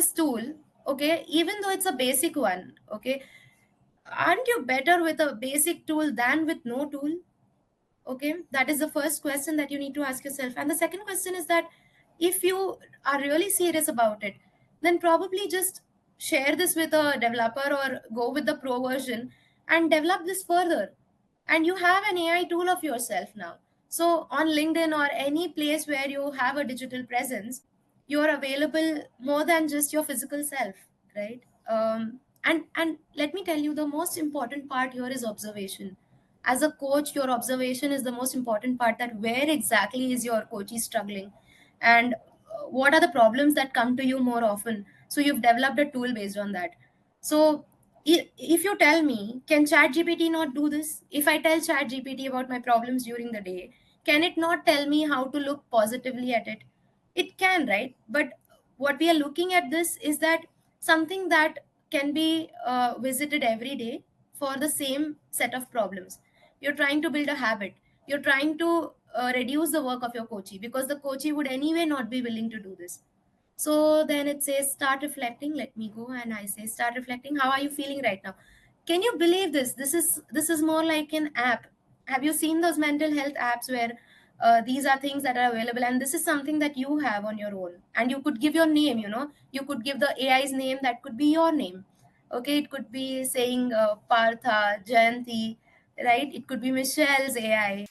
this tool, okay, even though it's a basic one, okay, aren't you better with a basic tool than with no tool? Okay, that is the first question that you need to ask yourself. And the second question is that if you are really serious about it, then probably just share this with a developer or go with the pro version and develop this further. And you have an AI tool of yourself now. So on LinkedIn or any place where you have a digital presence, you are available more than just your physical self, right? And let me tell you, the most important part here is observation. As a coach, your observation is the most important part, that where exactly is your coachee struggling, and what are the problems that come to you more often, so you've developed a tool based on that. So if you tell me, can chat gpt not do this? If I tell chat gpt about my problems during the day, can it not tell me how to look positively at it? It can, right? But what we are looking at this is that something that can be visited every day for the same set of problems. You're trying to build a habit. You're trying to reduce the work of your coachee, because the coachee would anyway not be willing to do this. So then it says start reflecting. Let me go and I say start reflecting. How are you feeling right now? Can you believe this? This is more like an app. Have you seen those mental health apps where these are things that are available, and this is something that you have on your own, and you could give your name. You could give the AI's name, that could be your name. Okay, it could be saying Partha, Jayanti, right? It could be Michelle's AI.